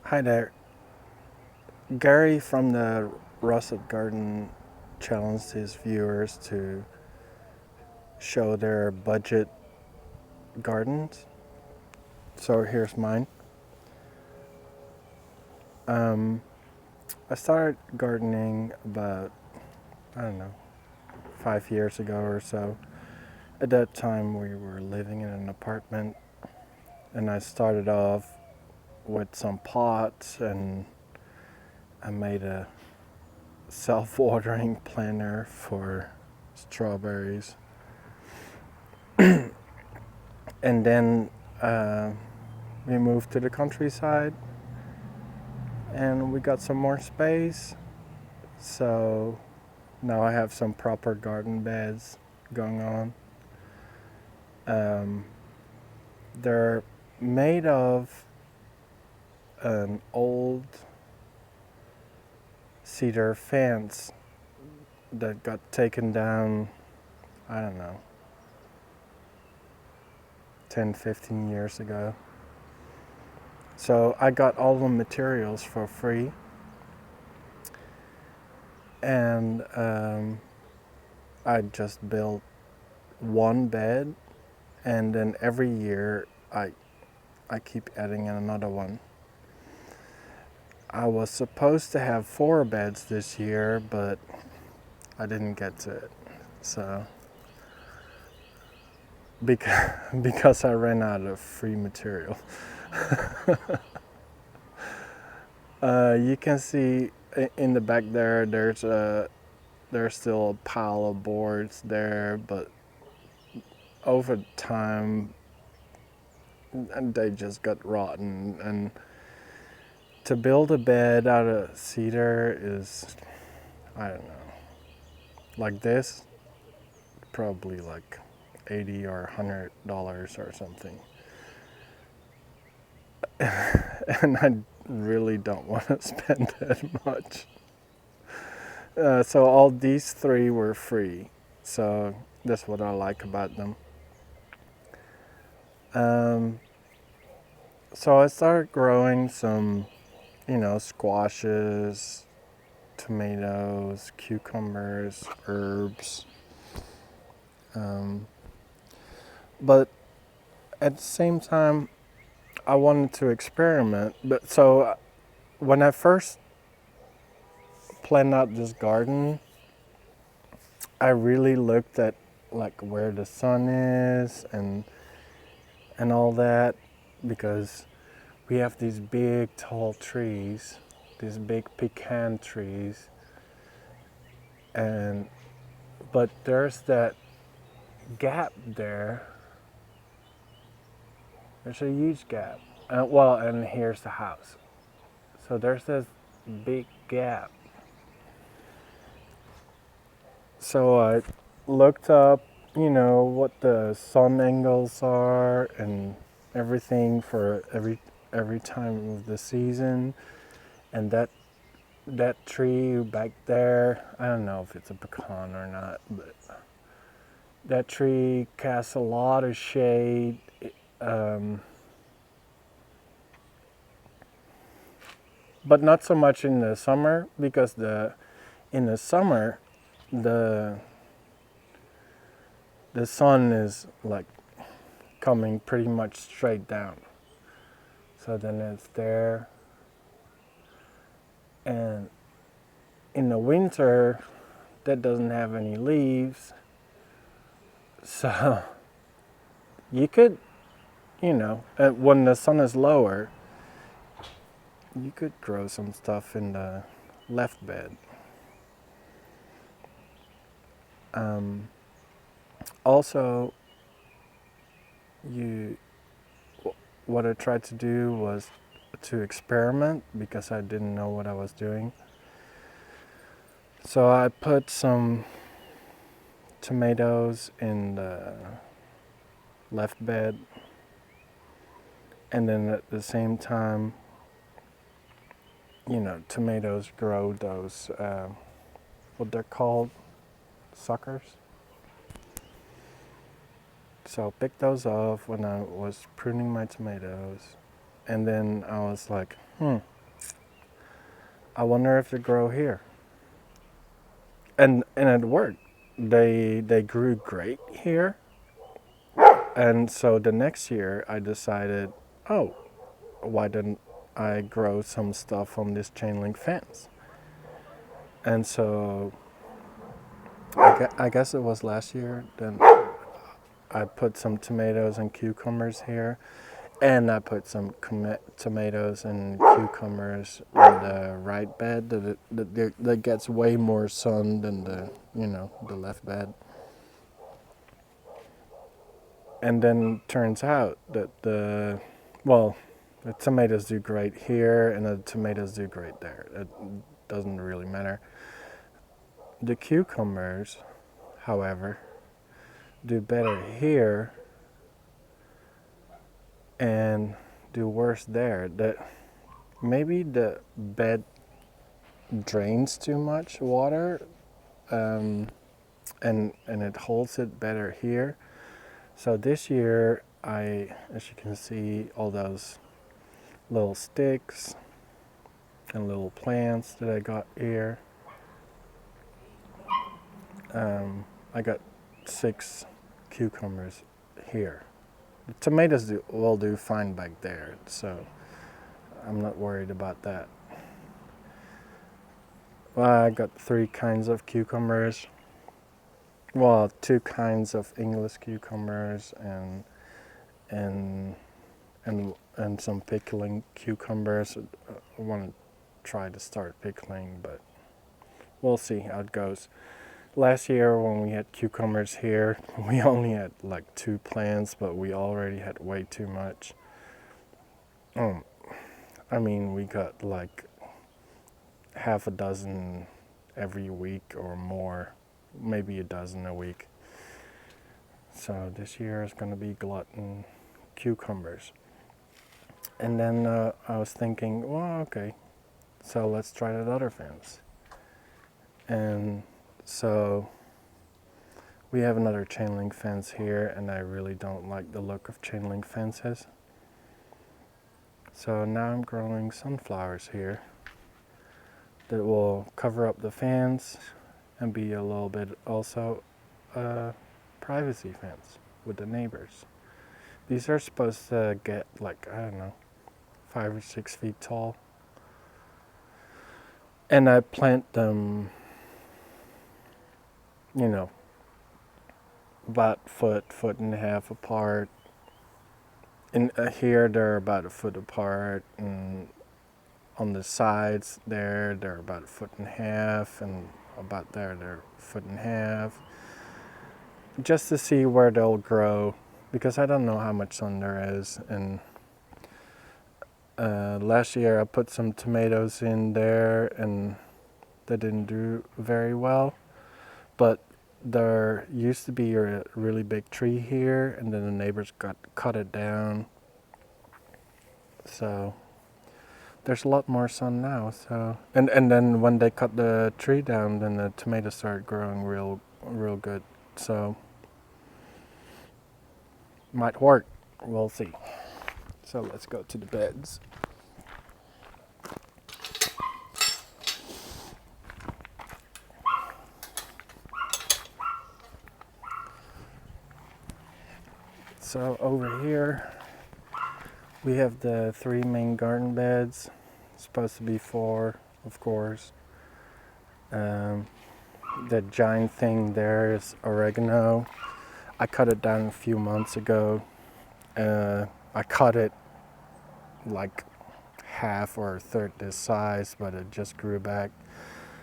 Hi there. Gary from the Russet Garden challenged his viewers to show their budget gardens. So here's mine. Um, I started gardening about, I don't know, 5 years ago or so. At that time, we were living in an apartment, and I started off with some pots, and I made a self-watering planter for strawberries. And then we moved to the countryside and we got some more space. So now I have some proper garden beds going on. Um, they're made of an old cedar fence that got taken down, I don't know, 10, 15 years ago. So I got all the materials for free. And I just built one bed, and then every year I keep adding in another one. I was supposed to have 4 beds this year, but I didn't get to it. So because I ran out of free material. You can see in the back there, there's still a pile of boards there, but over time they just got rotten. And to build a bed out of cedar is, I don't know, like this, probably like $80 or $100 or something. And I really don't want to spend that much. So all these 3 were free. So that's what I like about them. So I started growing some, squashes, tomatoes, cucumbers, herbs. But at the same time, I wanted to experiment. But so when I first planned out this garden, I really looked at like where the sun is and all that, because we have these big tall trees, these big pecan trees, but there's that gap there. There's a huge gap. And here's the house. So there's this big gap. So I looked up, what the sun angles are and everything for every time of the season. And that tree back there, I don't know if it's a pecan or not, but that tree casts a lot of shade. But not so much in the summer, because in the summer the sun is like coming pretty much straight down. So then it's there. And in the winter, that doesn't have any leaves. So you could, when the sun is lower, you could grow some stuff in the left bed. Also, what I tried to do was to experiment, because I didn't know what I was doing. So I put some tomatoes in the left bed, and then at the same time, tomatoes grow those, what they're called, suckers. So I picked those off when I was pruning my tomatoes, and then I was like, I wonder if they grow here. And it worked. They grew great here. And so the next year I decided, oh, why didn't I grow some stuff on this chain link fence? And so I guess it was last year. Then I put some tomatoes and cucumbers here, and I put some tomatoes and cucumbers in the right bed that gets way more sun than the left bed. And then turns out that the tomatoes do great here and the tomatoes do great there. It doesn't really matter. The cucumbers, however, do better here and do worse there. Maybe the bed drains too much water, and it holds it better here. So this year, as you can see, all those little sticks and little plants that I got here. I got 6 cucumbers here. The tomatoes will do fine back there, so I'm not worried about that. Well, I got 3 kinds of cucumbers. Well, 2 kinds of English cucumbers and some pickling cucumbers. I want to try to start pickling, but we'll see how it goes. Last year when we had cucumbers here, we only had like 2 plants, but we already had way too much. I mean, we got like half a dozen every week or more, maybe a dozen a week. So this year is going to be glutton cucumbers. And then I was thinking, well, okay, so let's try that other fence. And so we have another chain link fence here, and I really don't like the look of chain link fences. So now I'm growing sunflowers here that will cover up the fence and be a little bit also a privacy fence with the neighbors. These are supposed to get like, I don't know, 5 or 6 feet tall. And I plant them, about foot and a half apart. In here they're about a foot apart, and on the sides they're about a foot and a half, and about there they're a foot and a half. Just to see where they'll grow, because I don't know how much sun there is. And last year I put some tomatoes in there and they didn't do very well, but there used to be a really big tree here, and then the neighbors cut it down. So there's a lot more sun now. So and then when they cut the tree down, then the tomatoes started growing real good. So might work. We'll see. So let's go to the beds. So over here we have the 3 main garden beds. It's supposed to be 4, of course. The giant thing there is oregano. I cut it down a few months ago. I cut it like half or a third this size, but it just grew back.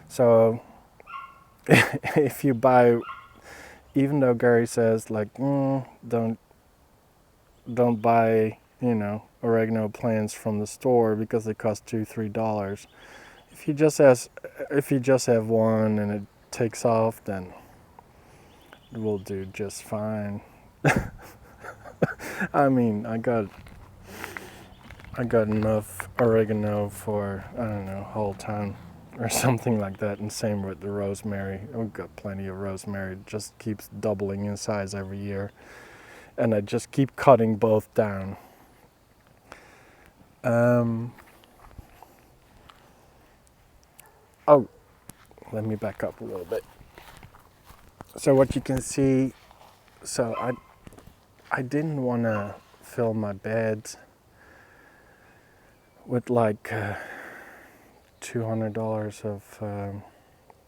So if you buy, even though Gary says like, don't buy, oregano plants from the store because they cost $2-3. If you just have one and it takes off, then it will do just fine. I mean, I got enough oregano for, I don't know, whole town or something like that. And same with the rosemary. We've got plenty of rosemary. It just keeps doubling in size every year. And I just keep cutting both down. Oh, let me back up a little bit. So what you can see, so I didn't want to fill my beds with like $200 of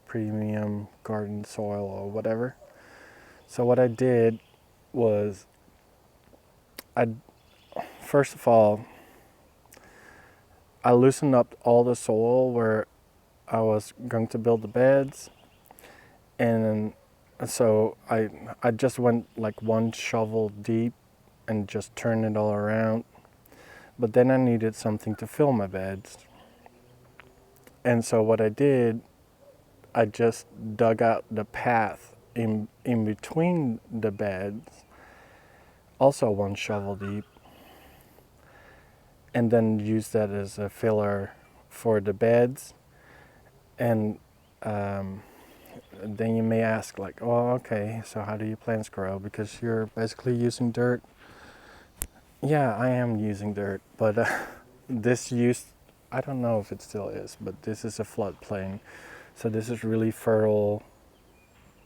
premium garden soil or whatever. So what I did was, first of all, I loosened up all the soil where I was going to build the beds, and so I just went like one shovel deep and just turned it all around. But then I needed something to fill my beds. And so what I did, I just dug out the path in between the beds, also one shovel deep, and then used that as a filler for the beds. And then you may ask, like, oh, okay, so how do your plants grow? Because you're basically using dirt. Yeah, I am using dirt, but I don't know if it still is, but this is a floodplain. So this is really fertile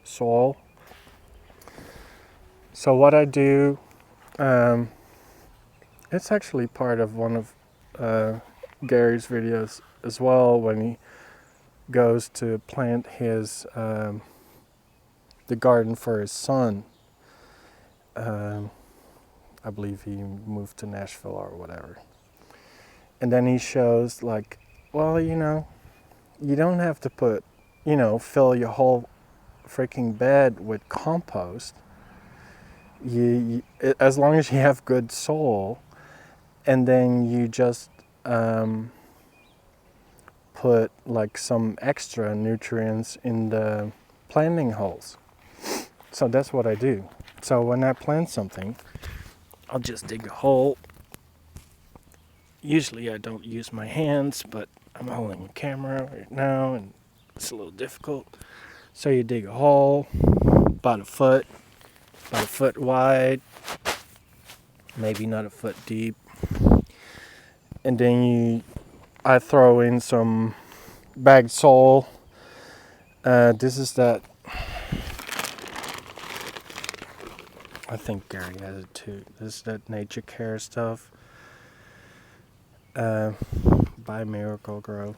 soil. So what I do, it's actually part of one of Gary's videos as well, when he goes to plant his the garden for his son. I believe he moved to Nashville or whatever. And then he shows like, well, you don't have to fill your whole freaking bed with compost. As long as you have good soil, and then you just put like some extra nutrients in the planting holes. So that's what I do. So when I plant something, I'll just dig a hole. Usually I don't use my hands, but I'm holding a camera right now and it's a little difficult. So you dig a hole about a foot wide, maybe not a foot deep. And then I throw in some bagged soil. This is that, I think Gary has it too. This is that Nature Care stuff. By Miracle Grow.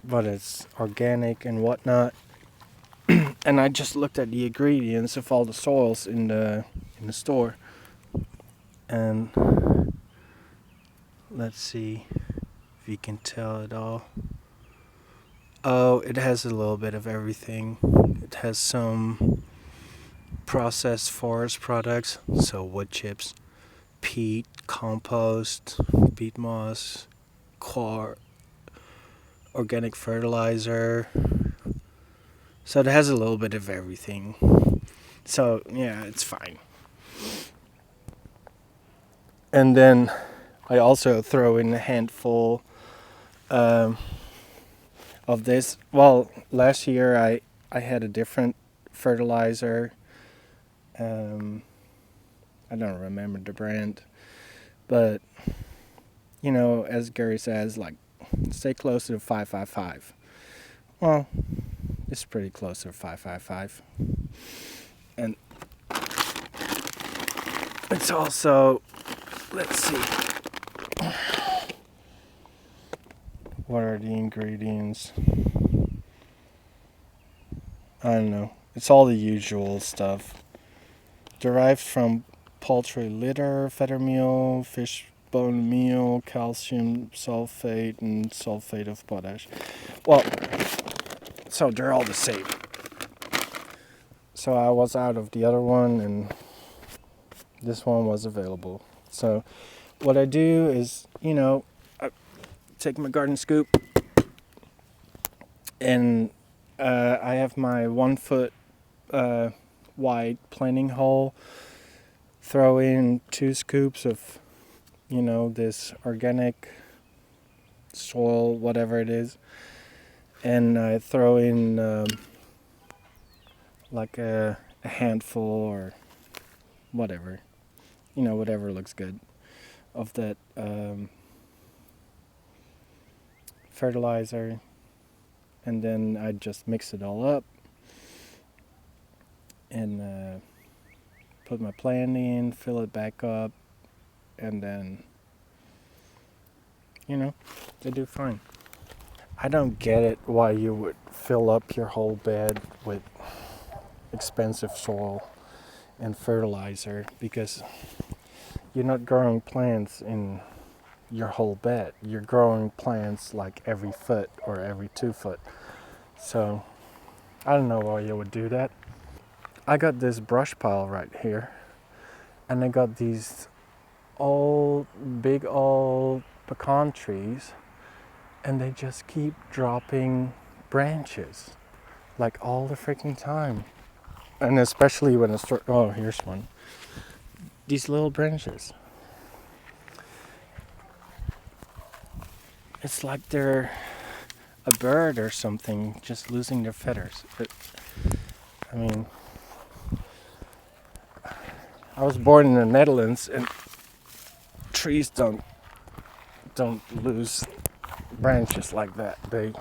But it's organic and whatnot. And I just looked at the ingredients of all the soils in the store. And let's see if you can tell it all. Oh, it has a little bit of everything. It has some processed forest products, so wood chips, peat, compost, peat moss, coir, organic fertilizer. So it has a little bit of everything. So yeah, it's fine. And then I also throw in a handful of this. Well, last year I had a different fertilizer. I don't remember the brand, but as Gary says, like, stay close to 555. Well, it's pretty close to 555. And it's also, let's see, what are the ingredients? I don't know. It's all the usual stuff. Derived from poultry litter, feather meal, fish bone meal, calcium sulfate, and sulfate of potash. Well, so they're all the same. So I was out of the other one, and this one was available. So what I do is, I take my garden scoop, and I have my 1 foot wide planting hole. Throw in 2 scoops of, this organic soil, whatever it is, and I throw in like a handful or whatever, whatever looks good, of that fertilizer, and then I just mix it all up and put my plant in, fill it back up, and then, they do fine. I don't get it why you would fill up your whole bed with expensive soil and fertilizer, because you're not growing plants in your whole bed. You're growing plants like every foot or every 2 foot. So I don't know why you would do that. I got this brush pile right here, and I got these big old pecan trees, and they just keep dropping branches like all the freaking time. And especially when it's here's one. These little branches. It's like they're a bird or something just losing their feathers. I mean, I was born in the Netherlands, and trees don't lose branches like that. They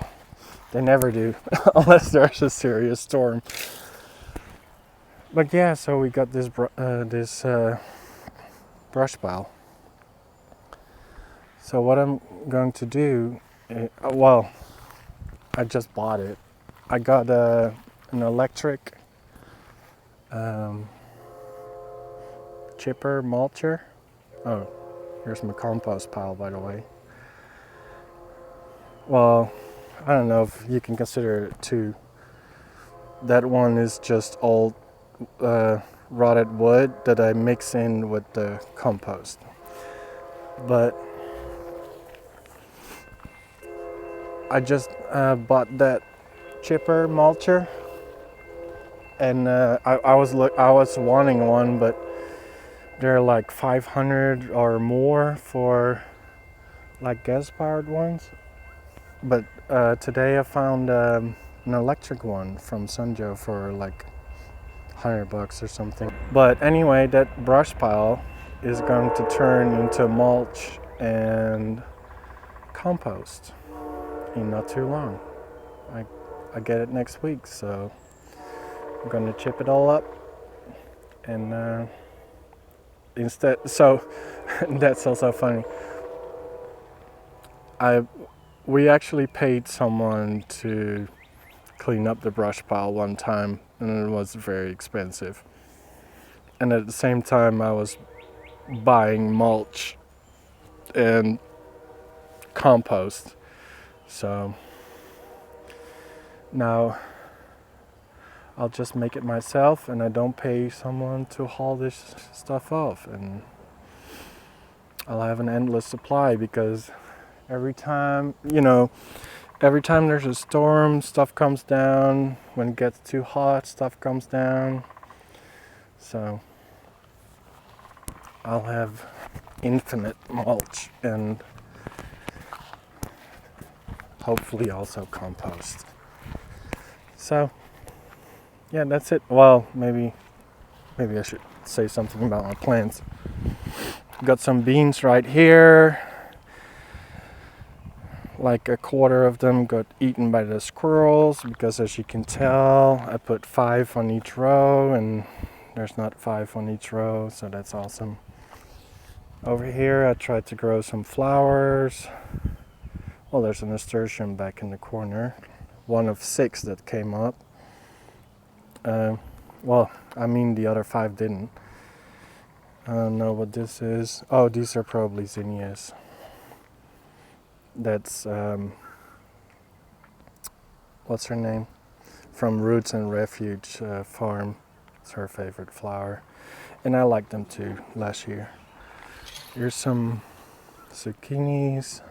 never do, unless there's a serious storm. But yeah, so we got this brush pile. So what I'm going to do, I just bought it. I got an electric chipper mulcher. Oh, here's my compost pile, by the way. Well, I don't know if you can consider it two. That one is just old rotted wood that I mix in with the compost. But I just bought that chipper mulcher, and I was wanting one, but they're like 500 or more for like gas-powered ones. But today I found an electric one from Sun Joe for like $100 or something. But anyway, that brush pile is going to turn into mulch and compost in not too long. I get it next week, so I'm gonna chip it all up, and instead, so that's also funny. We actually paid someone to clean up the brush pile one time, and it was very expensive. And at the same time, I was buying mulch and compost. So now I'll just make it myself, and I don't pay someone to haul this stuff off, and I'll have an endless supply, because every time there's a storm, stuff comes down. When it gets too hot, stuff comes down. So I'll have infinite mulch and hopefully also compost. So yeah, that's it. Well, maybe I should say something about my plants. Got some beans right here. Like a quarter of them got eaten by the squirrels, because as you can tell, I put 5 on each row, and there's not 5 on each row, so that's awesome. Over here I tried to grow some flowers. Well, there's a nasturtium back in the corner, one of 6 that came up. The other 5 didn't. I don't know what this is. Oh, these are probably zinnias. That's what's her name? From Roots and Refuge Farm. It's her favorite flower, and I liked them too last year. Here's some zucchinis.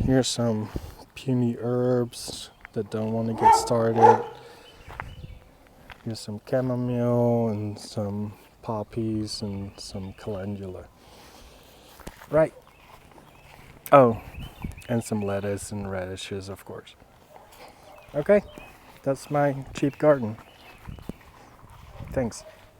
Here's some puny herbs that don't want to get started. Here's some chamomile and some poppies and some calendula. Right. Oh, and some lettuce and radishes, of course. Okay, that's my cheap garden. Thanks.